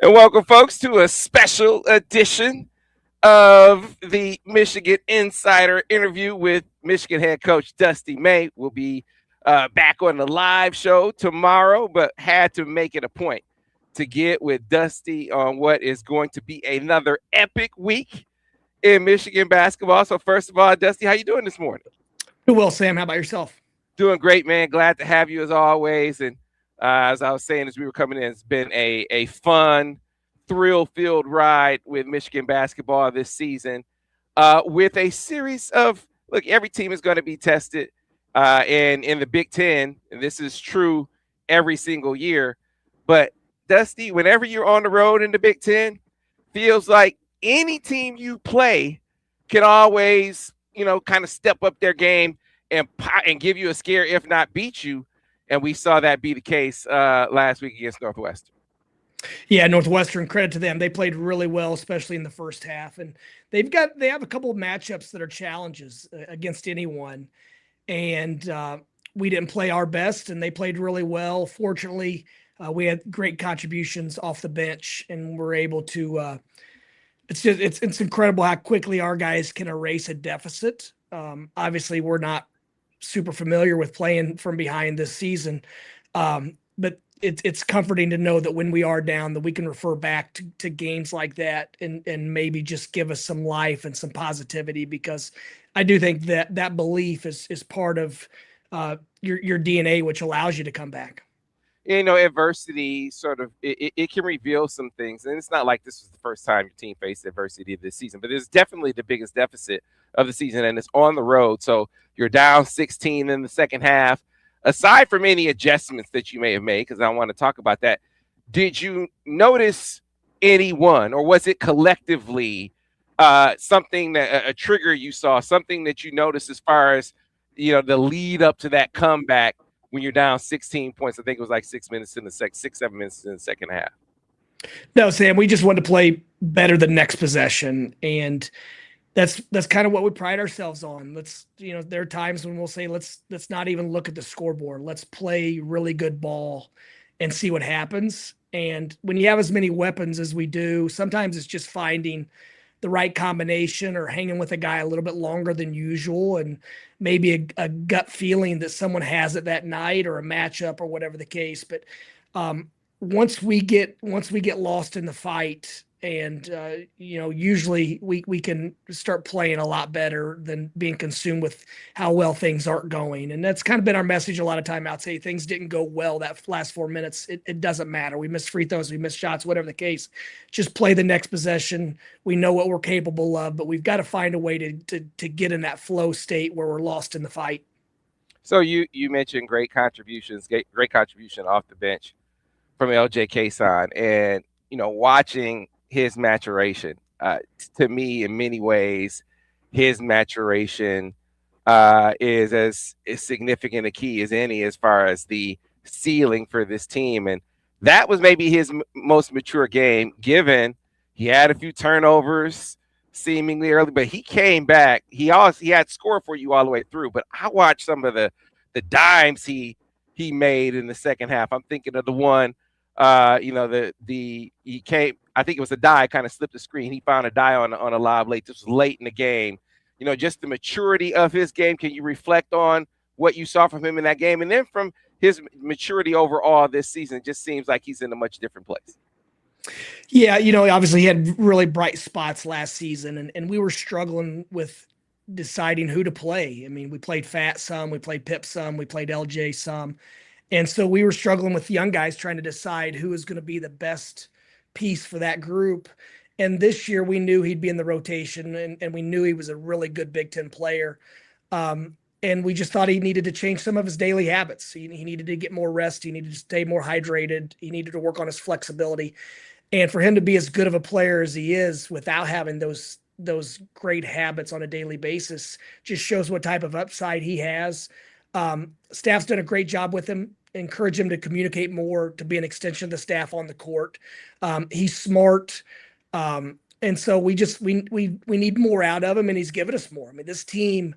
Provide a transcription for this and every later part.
And welcome, folks, to a special edition of the Michigan Insider interview with Michigan head coach Dusty May. We'll be back on the live show tomorrow, but had to make it a point to get with Dusty on what is going to be another epic week in Michigan basketball. So first of all, Dusty, how you doing this morning? Doing well, Sam. How about yourself? Doing great, man. Glad to have you as always. And as I was saying as we were coming in, it's been a fun, thrill-filled ride with Michigan basketball this season with a series of, look, every team is going to be tested. And in the Big Ten, and this is true every single year. But, Dusty, whenever you're on the road in the Big Ten, feels like any team you play can always, kind of step up their game and give you a scare, if not beat you. And we saw that be the case last week against Northwestern. Yeah, Northwestern, credit to them. They played really well, especially in the first half. And they have a couple of matchups that are challenges against anyone. And we didn't play our best, and they played really well. Fortunately, we had great contributions off the bench, and we're able to it's incredible how quickly our guys can erase a deficit. Obviously, we're not super familiar with playing from behind this season. But it's comforting to know that when we are down, that we can refer back to games like that and maybe just give us some life and some positivity, because I do think that belief is part of your DNA, which allows you to come back. Adversity sort of it can reveal some things, and it's not like this was the first time your team faced adversity this season, but it's definitely the biggest deficit of the season, and it's on the road. So you're down 16 in the second half. Aside from any adjustments that you may have made, because I want to talk about that, did you notice anyone, or was it collectively something that a trigger you saw, something that you noticed as far as the lead up to that comeback when you're down 16 points? I think it was like 7 minutes in the second half. No, Sam, we just wanted to play better the next possession, and that's kind of what we pride ourselves on. There are times when we'll say, let's not even look at the scoreboard. Let's play really good ball and see what happens. And when you have as many weapons as we do, sometimes it's just finding the right combination or hanging with a guy a little bit longer than usual, and maybe a gut feeling that someone has it that night, or a matchup, or whatever the case. But once we get lost in the fight, and usually we can start playing a lot better than being consumed with how well things aren't going. And that's kind of been our message a lot of time out. Say things didn't go well that last 4 minutes. It doesn't matter. We missed free throws, we missed shots, whatever the case. Just play the next possession. We know what we're capable of, but we've got to find a way to get in that flow state where we're lost in the fight. So you mentioned great contribution off the bench from LJ Cason, and watching his maturation, to me, in many ways, his maturation is as significant a key as any as far as the ceiling for this team. And that was maybe his most mature game, given he had a few turnovers seemingly early, but he came back. He had score for you all the way through. But I watched some of the dimes he made in the second half. I'm thinking of the one, he came, I think it was a die, kind of slipped the screen. He found a die on a lob late. This was late in the game. Just the maturity of his game. Can you reflect on what you saw from him in that game? And then from his maturity overall this season, it just seems like he's in a much different place. Yeah, obviously he had really bright spots last season, and we were struggling with deciding who to play. I mean, we played Fat some, we played Pip some, we played LJ some. And so we were struggling with young guys trying to decide who was going to be the best piece for that group. And this year we knew he'd be in the rotation, and we knew he was a really good Big Ten player. And we just thought he needed to change some of his daily habits. He needed to get more rest. He needed to stay more hydrated. He needed to work on his flexibility. And for him to be as good of a player as he is without having those great habits on a daily basis just shows what type of upside he has. Staff's done a great job with him, encourage him to communicate more, to be an extension of the staff on the court. He's smart. And so we need more out of him, and he's given us more. I mean, this team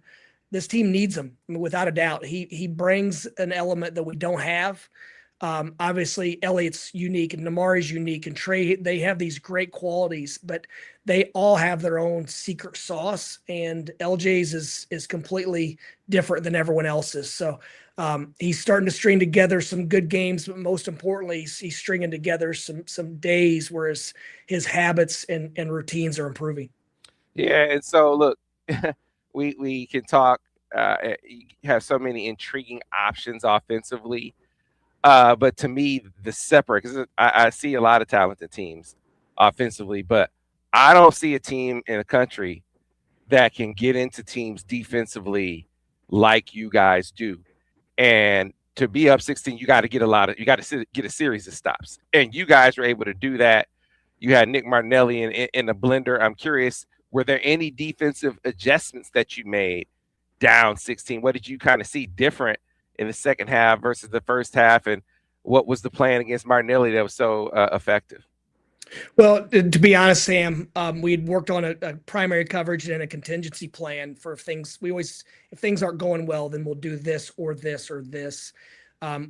needs him, without a doubt. He brings an element that we don't have. Obviously, Elliott's unique and Namari's unique, and Trey, they have these great qualities, but they all have their own secret sauce. And LJ's is completely different than everyone else's. So he's starting to string together some good games, but most importantly, he's stringing together some days where his habits and routines are improving. Yeah, and so look, we can talk. You have so many intriguing options offensively, but to me, the separate because I see a lot of talented teams offensively, but I don't see a team in the country that can get into teams defensively like you guys do. And to be up 16, you got to get a series of stops. And you guys were able to do that. You had Nick Martinelli in the blender. I'm curious, were there any defensive adjustments that you made down 16? What did you kind of see different in the second half versus the first half? And what was the plan against Martinelli that was so effective? Well, to be honest, Sam, we'd worked on a primary coverage and a contingency plan for things. If things aren't going well, then we'll do this or this or this.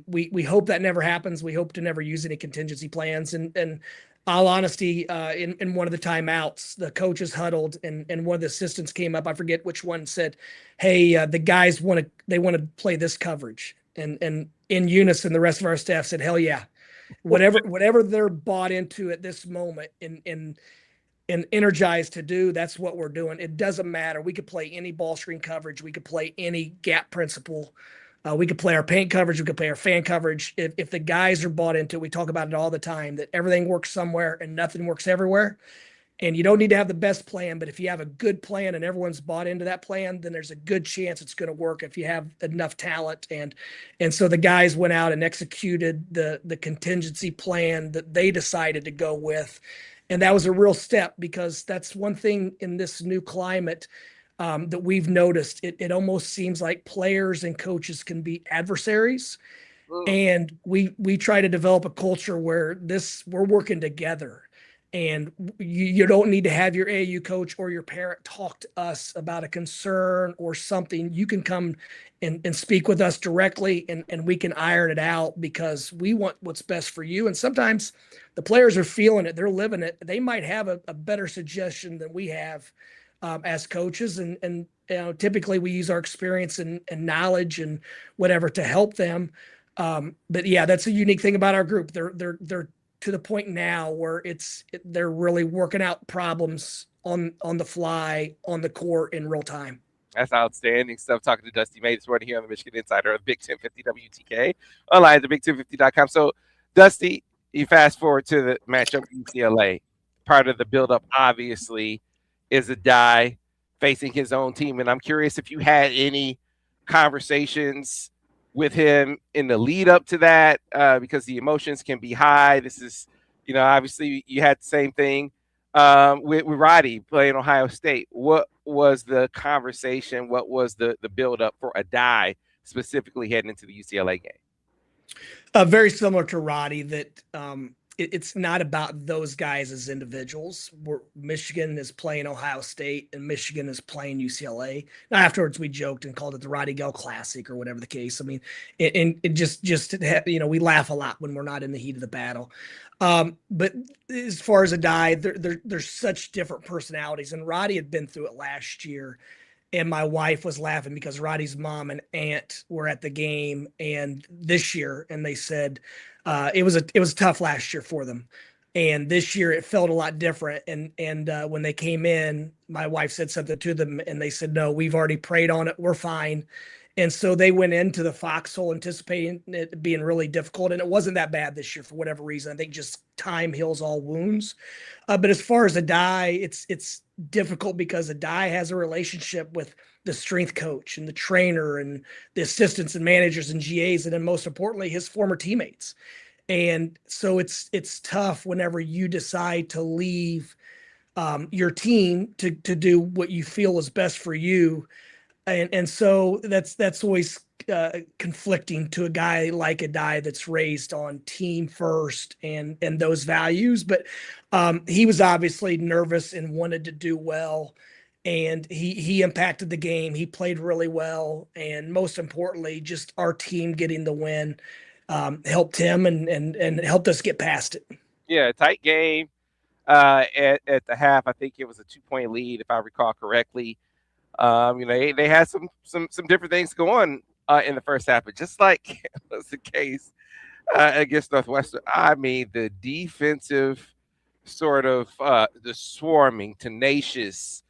We hope that never happens. We hope to never use any contingency plans. And all honesty, in one of the timeouts, the coaches huddled and one of the assistants came up. I forget which one said, "Hey, the guys want to play this coverage." And in unison, the rest of our staff said, "Hell yeah." Whatever they're bought into at this moment and energized to do, that's what we're doing. It doesn't matter. We could play any ball screen coverage. We could play any gap principle. We could play our paint coverage. We could play our fan coverage. If the guys are bought into it, we talk about it all the time, that everything works somewhere and nothing works everywhere. And you don't need to have the best plan, but if you have a good plan and everyone's bought into that plan, then there's a good chance it's going to work if you have enough talent. And so the guys went out and executed the contingency plan that they decided to go with. And that was a real step, because that's one thing in this new climate that we've noticed. It almost seems like players and coaches can be adversaries. And we try to develop a culture where we're working together. And you don't need to have your AAU coach or your parent talk to us about a concern or something. You can come and speak with us directly, and we can iron it out, because we want what's best for you. And sometimes the players are feeling it. They're living it. They might have a better suggestion than we have as coaches. And typically we use our experience and knowledge and whatever to help them. But yeah, that's a unique thing about our group. They're to the point now where they're really working out problems on the fly, on the court, in real time. That's outstanding stuff. Talking to Dusty May this morning here on the Michigan Insider of Big 1050 WTK, online at big1050.com. So, Dusty, you fast forward to the matchup with UCLA. Part of the buildup, obviously, is a guy facing his own team. And I'm curious if you had any conversations with him in the lead up to that, because the emotions can be high. This is, obviously you had the same thing with Roddy playing Ohio State. What was the conversation? What was the build up for Adai specifically heading into the UCLA game? Very similar to Roddy, that it's not about those guys as individuals. Michigan is playing Ohio State and Michigan is playing UCLA. Now, afterwards, we joked and called it the Roddy Gale Classic or whatever the case. I mean, it just we laugh a lot when we're not in the heat of the battle. But as far as Adai, there's such different personalities, and Roddy had been through it last year. And my wife was laughing because Roddy's mom and aunt were at the game and this year, and they said it was tough last year for them, and this year it felt a lot different. And when they came in, my wife said something to them, and they said, "No, we've already prayed on it. We're fine." And so they went into the foxhole anticipating it being really difficult, and it wasn't that bad this year for whatever reason. I think just time heals all wounds. But as far as Adai, it's difficult because Adai has a relationship with the strength coach and the trainer and the assistants and managers and GAs, and then most importantly, his former teammates. And so it's tough whenever you decide to leave your team to do what you feel is best for you. And so that's always conflicting to a guy like Adai that's raised on team first and those values. But he was obviously nervous and wanted to do well, and he impacted the game. He played really well, and most importantly, just our team getting the win. helped him and helped us get past it. Yeah, tight game. At the half, I think it was a 2 point lead, if I recall correctly. They had some different things going in the first half, but just like was the case against Northwestern, I mean, the defensive sort of the swarming, tenacious,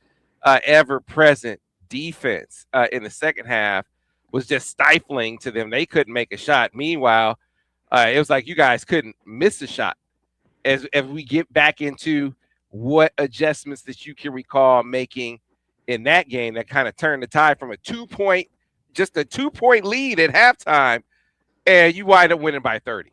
ever present defense in the second half was just stifling to them. They couldn't make a shot. Meanwhile, it was like you guys couldn't miss a shot. As we get back into what adjustments that you can recall making in that game that kind of turned the tide from just a 2 point lead at halftime, and you wind up winning by 30.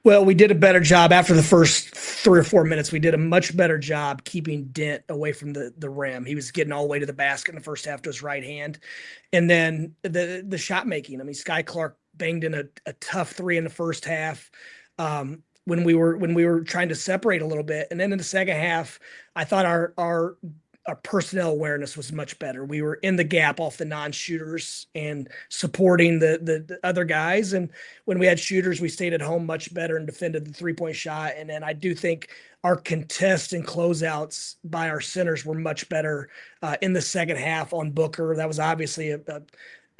Well, we did a better job after the first 3 or 4 minutes. We did a much better job keeping Dent away from the rim. He was getting all the way to the basket in the first half to his right hand. And then the shot making. I mean, Sky Clark banged in a tough three in the first half. When we were trying to separate a little bit. And then in the second half, I thought our personnel awareness was much better. We were in the gap off the non-shooters and supporting the other guys. And when we had shooters, we stayed at home much better and defended the 3-point shot. And then I do think our contests and closeouts by our centers were much better in the second half on Booker. That was obviously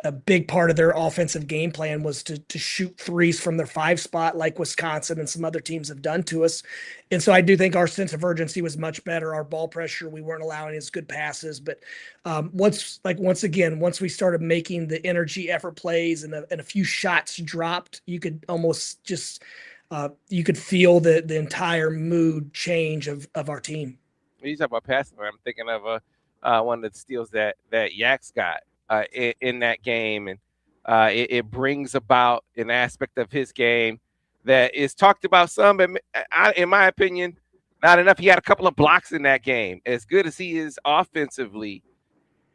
a big part of their offensive game plan was to shoot threes from their 5 spot like Wisconsin and some other teams have done to us. And so I do think our sense of urgency was much better. Our ball pressure, we weren't allowing as good passes. But once we started making the energy effort plays and a few shots dropped, you could almost just you could feel the entire mood change of our team. When you talk about passing, I'm thinking of one of the steals that Yax got in that game, and it brings about an aspect of his game that is talked about some, but in my opinion, not enough. He had a couple of blocks in that game. As good as he is offensively,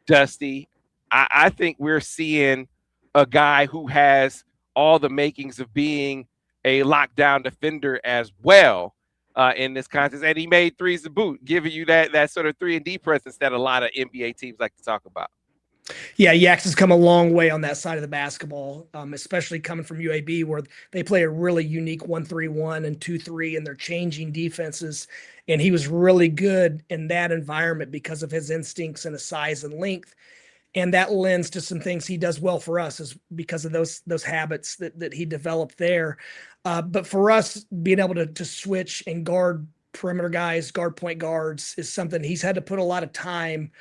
Dusty, I think we're seeing a guy who has all the makings of being a lockdown defender as well in this contest, and he made threes to boot, giving you that sort of 3-and-D presence that a lot of NBA teams like to talk about. Yeah, Yax has come a long way on that side of the basketball, especially coming from UAB, where they play a really unique 1-3-1 and 2-3, and they're changing defenses. And he was really good in that environment because of his instincts and his size and length. And that lends to some things he does well for us is because of those habits that he developed there. But for us, being able to switch and guard perimeter guys, guard point guards is something he's had to put a lot of time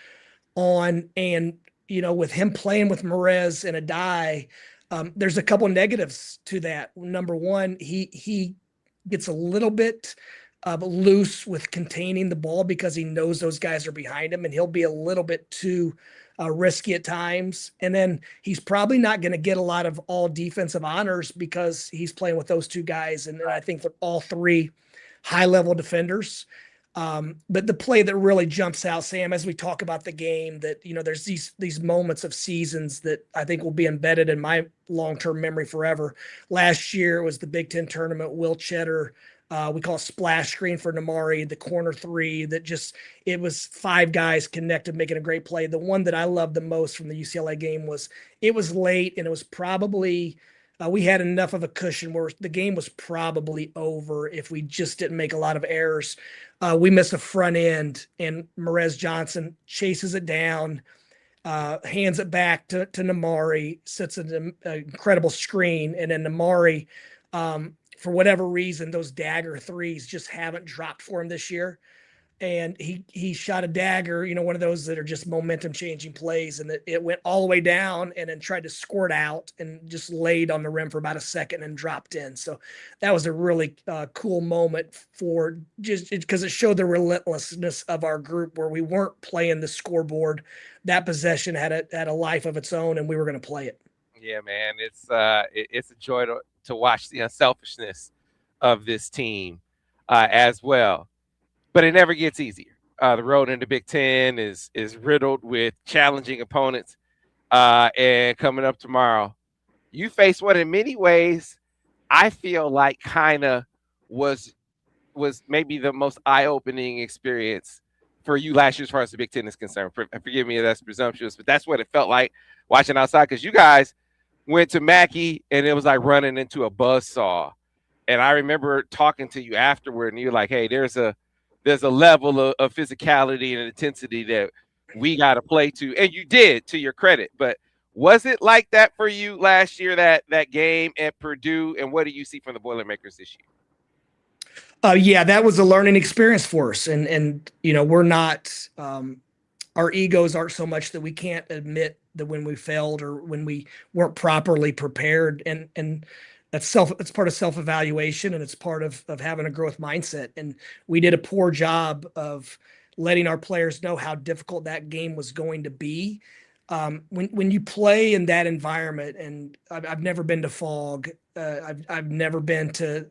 on. And with him playing with Merez and Adai, there's a couple negatives to that. Number one, he gets a little bit loose with containing the ball because he knows those guys are behind him, and he'll be a little bit too risky at times. And then he's probably not going to get a lot of all defensive honors because he's playing with those two guys. And I think they're all three high-level defenders. But the play that really jumps out, Sam, as we talk about the game, that there's these moments of seasons that I think will be embedded in my long-term memory forever. Last year it was the Big Ten tournament. Will Cheddar, we call it splash screen for Namari, the corner three it was 5 guys connected, making a great play. The one that I loved the most from the UCLA game it was late, and it was probably we had enough of a cushion where the game was probably over if we just didn't make a lot of errors. We missed a front end, and Merez Johnson chases it down, hands it back to Namari, sets an incredible screen, and then Namari, for whatever reason, those dagger threes just haven't dropped for him this year. And he shot a dagger, one of those that are just momentum changing plays, and it went all the way down and then tried to squirt out and just laid on the rim for about a second and dropped in. So that was a really cool moment for just because it showed the relentlessness of our group where we weren't playing the scoreboard. That possession had a life of its own, and we were going to play it. Yeah, man, it's a joy to watch the unselfishness of this team as well. But it never gets easier. The road in the Big Ten is riddled with challenging opponents. And coming up tomorrow, you face what in many ways I feel like kind of was maybe the most eye-opening experience for you last year as far as the Big Ten is concerned. Forgive me if that's presumptuous, but that's what it felt like watching outside because you guys, went to Mackey, and it was like running into a buzzsaw. And I remember talking to you afterward, and you're like, "Hey, there's a level of physicality and intensity that we got to play to," and you did, to your credit. But was it like that for you last year, that game at Purdue? And what do you see from the Boilermakers this year? Yeah, that was a learning experience for us, and we're not our egos aren't so much that we can't admit that when we failed or when we weren't properly prepared, and it's part of self-evaluation, and it's part of having a growth mindset. And we did a poor job of letting our players know how difficult that game was going to be. When you play in that environment, and I've never been to Fog, I've never been to,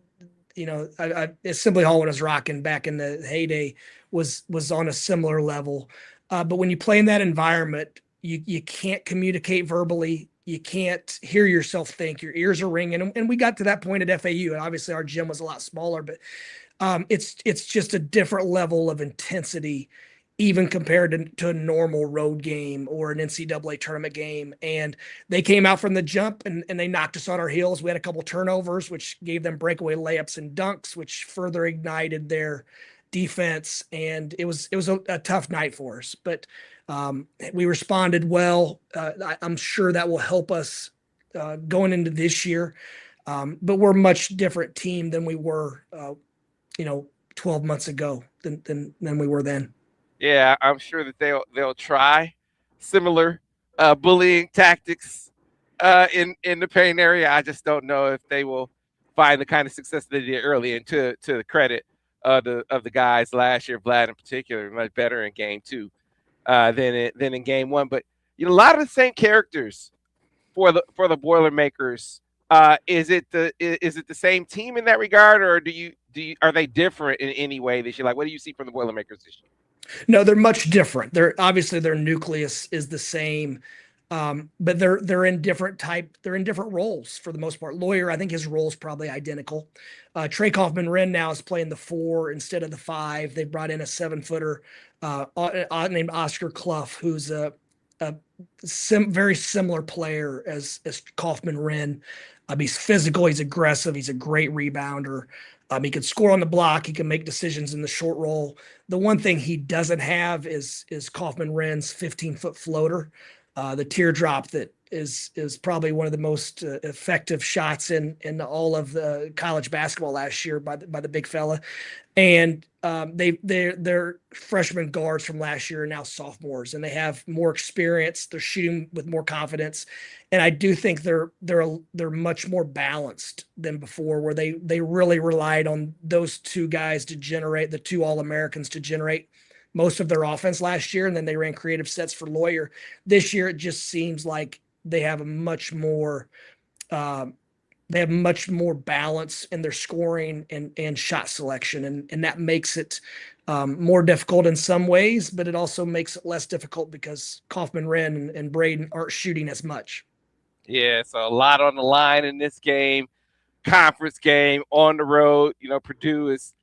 Assembly Hall when I was rocking back in the heyday was on a similar level. But when you play in that environment, you can't communicate verbally. You can't hear yourself think. Your ears are ringing, and we got to that point at FAU, and obviously our gym was a lot smaller, but it's just a different level of intensity, even compared to a normal road game or an NCAA tournament game. And they came out from the jump, and they knocked us on our heels. We had a couple turnovers, which gave them breakaway layups and dunks, which further ignited their defense. And it was a tough night for us, but we responded well. I'm sure that will help us going into this year. But we're a much different team than we were, 12 months ago than we were then. Yeah, I'm sure that they'll try similar bullying tactics in the paint area. I just don't know if they will find the kind of success they did early. And to the credit of the guys last year, Vlad in particular, much better in game two than in game one. But a lot of the same characters for the Boilermakers. Is it the same team in that regard, or are they different in any way this year? Like, what do you see from the Boilermakers this year? No, they're much different. They're obviously their nucleus is the same, but they're in different type. They're in different roles for the most part. Lawyer, I think his role is probably identical. Trey Kaufman-Renn now is playing the 4 instead of the 5. They brought in a 7-footer named Oscar Clough, who's a very similar player as Kaufman-Renn. He's physical, he's aggressive, he's a great rebounder. He can score on the block. He can make decisions in the short roll. The one thing he doesn't have is Kaufman-Renn's 15-foot floater, the teardrop that is probably one of the most effective shots in all of the college basketball last year by the big fella. And they're freshman guards from last year are now sophomores, and they have more experience. They're shooting with more confidence, and I do think they're much more balanced than before, where they really relied on those two guys to generate, the two All-Americans to generate most of their offense last year, and then they ran creative sets for Lawyer. This year, it just seems like they have a much more balance in their scoring and shot selection, and that makes it more difficult in some ways, but it also makes it less difficult because Kaufman-Renn and Braden aren't shooting as much. Yeah, so a lot on the line in this game, conference game on the road. Purdue is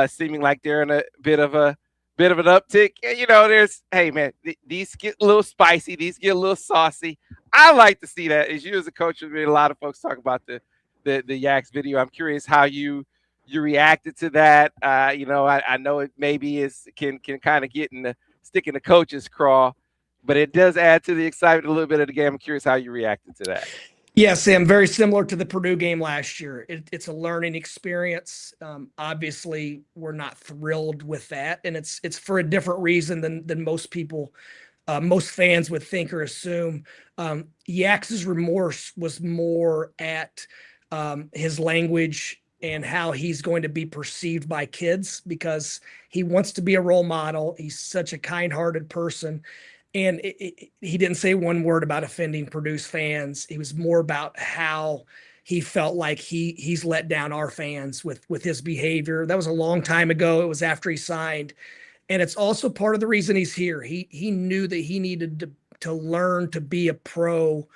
seeming like they're in a bit of an uptick. And, there's, hey man, these get a little spicy, these get a little saucy. I like to see that. As you as a coach, a lot of folks talk about the Yaks video. I'm curious how you reacted to that. I know it maybe can kind of get in the stick in the coach's craw, but it does add to the excitement a little bit of the game. I'm curious how you reacted to that. Yeah, Sam, very similar to the Purdue game last year. It's a learning experience. Obviously, we're not thrilled with that, and it's for a different reason than most people, most fans would think or assume. Yax's remorse was more at his language and how he's going to be perceived by kids, because he wants to be a role model. He's such a kind-hearted person. And he didn't say one word about offending Purdue's fans. It was more about how he felt like he's let down our fans with his behavior. That was a long time ago. It was after he signed. And it's also part of the reason he's here. He knew that he needed to learn to be a pro,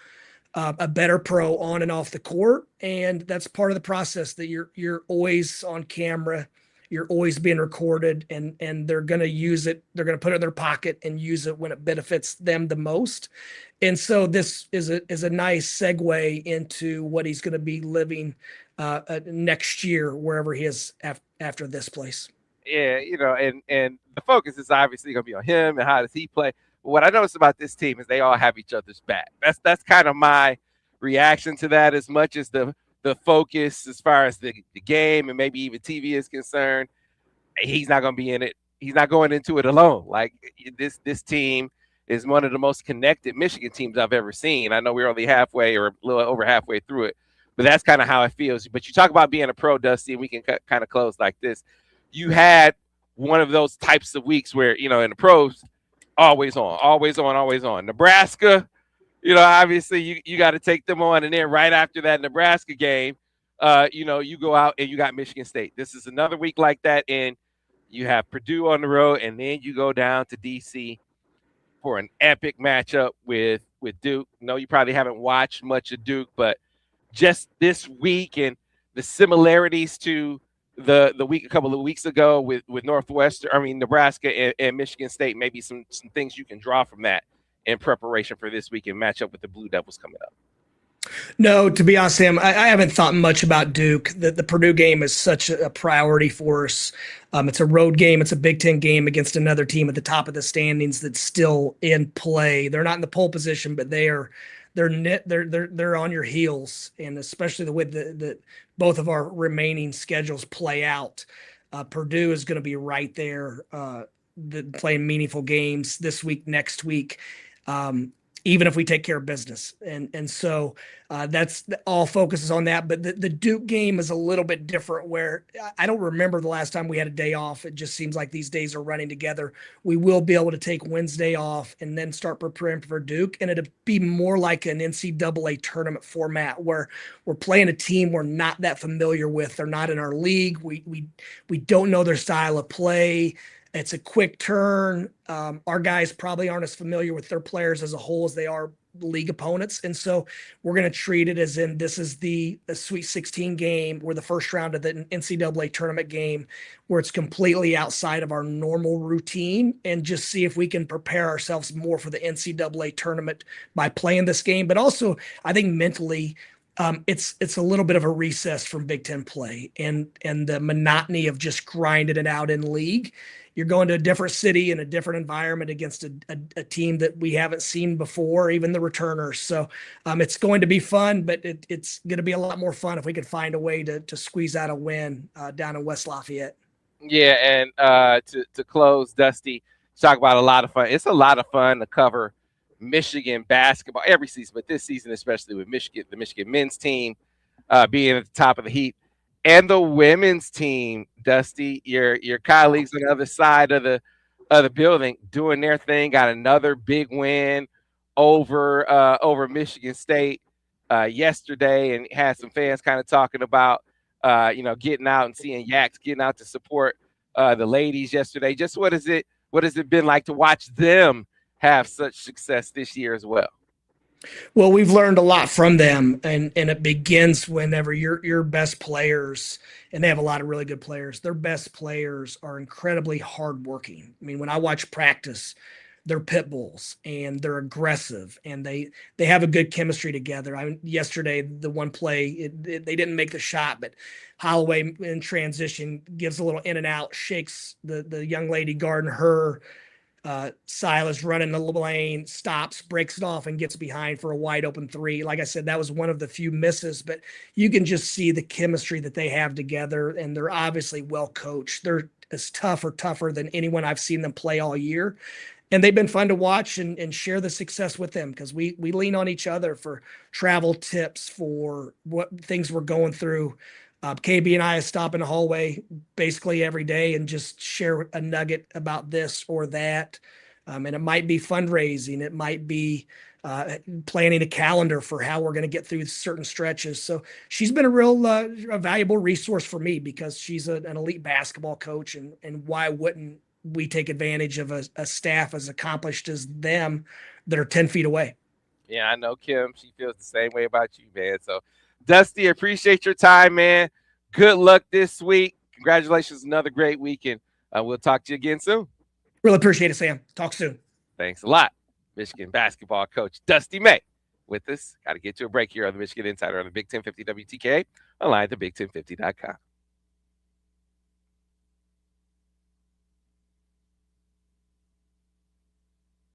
a better pro on and off the court. And that's part of the process, that you're always on camera You're always being recorded, and they're going to use it. They're going to put it in their pocket and use it when it benefits them the most. And so this is a nice segue into what he's going to be living next year, wherever he is after this place. Yeah, and the focus is obviously going to be on him and how does he play. But what I noticed about this team is they all have each other's back. That's kind of my reaction to that, as much as the focus as far as the game and maybe even TV is concerned. He's not going to be in it. He's not going into it alone. Like this team is one of the most connected Michigan teams I've ever seen. I know we're only halfway or a little over halfway through it, but that's kind of how it feels. But you talk about being a pro, Dusty, and we can kind of close like this. You had one of those types of weeks where, in the pros, always on, always on, always on. Nebraska, obviously you got to take them on. And then right after that Nebraska game, you go out and you got Michigan State. This is another week like that. And you have Purdue on the road, and then you go down to DC for an epic matchup with Duke. No, you probably haven't watched much of Duke, but just this week and the similarities to the week a couple of weeks ago with Nebraska and Michigan State, maybe some things you can draw from that in preparation for this week and match up with the Blue Devils coming up. No, to be honest, Sam, I haven't thought much about Duke. The Purdue game is such a priority for us. It's a road game. It's a Big Ten game against another team at the top of the standings that's still in play. They're not in the pole position, but they're on your heels, and especially the way that both of our remaining schedules play out. Purdue is going to be right there, playing meaningful games this week, next week. Even if we take care of business. And so that's all focuses on that. But the Duke game is a little bit different, where I don't remember the last time we had a day off. It just seems like these days are running together. We will be able to take Wednesday off and then start preparing for Duke. And it'll be more like an NCAA tournament format, where we're playing a team we're not that familiar with. They're not in our league. We don't know their style of play. It's a quick turn. Our guys probably aren't as familiar with their players as a whole as they are league opponents. And so we're going to treat it as in this is the Sweet 16 game. We're the first round of the NCAA tournament game, where it's completely outside of our normal routine, and just see if we can prepare ourselves more for the NCAA tournament by playing this game. But also, I think mentally, it's a little bit of a recess from Big Ten play and the monotony of just grinding it out in league. You're going to a different city and a different environment against a team that we haven't seen before, even the returners. So it's going to be fun, but it's going to be a lot more fun if we can find a way to squeeze out a win down in West Lafayette. Yeah, and to close, Dusty, talk about a lot of fun. It's a lot of fun to cover Michigan basketball every season, but this season especially with Michigan, the Michigan men's team being at the top of the heap, and the women's team. Dusty, your colleagues on the other side of the building doing their thing, got another big win over Michigan State yesterday, and had some fans kind of talking about getting out and seeing Yaxel getting out to support the ladies yesterday. Just what has it been like to watch them have such success this year as well? Well, we've learned a lot from them, and it begins whenever your best players, and they have a lot of really good players, their best players are incredibly hardworking. I mean, when I watch practice, they're pit bulls and they're aggressive, and they have a good chemistry together. Yesterday, the one play, they didn't make the shot, but Holloway in transition gives a little in and out, shakes the young lady guarding her. Silas running the lane, stops, breaks it off, and gets behind for a wide open three. Like I said, that was one of the few misses, but you can just see the chemistry that they have together, and they're obviously well coached. They're as tougher than anyone I've seen them play all year. And they've been fun to watch and share the success with them, because we lean on each other for travel tips, for what things we're going through. KB and I stop in the hallway basically every day and just share a nugget about this or that. And it might be fundraising. It might be planning a calendar for how we're going to get through certain stretches. So she's been a real a valuable resource for me, because she's an elite basketball coach. And why wouldn't we take advantage of a staff as accomplished as them that are 10 feet away? Yeah, I know Kim. She feels the same way about you, man. So Dusty, appreciate your time, man. Good luck this week. congratulations. Another great weekend. We'll talk to you again soon. Really appreciate it, Sam. Talk soon. Thanks a lot. Michigan basketball coach Dusty May with us. Got to get to a break here on the Michigan Insider on the Big 1050 WTK online at thebig1050.com.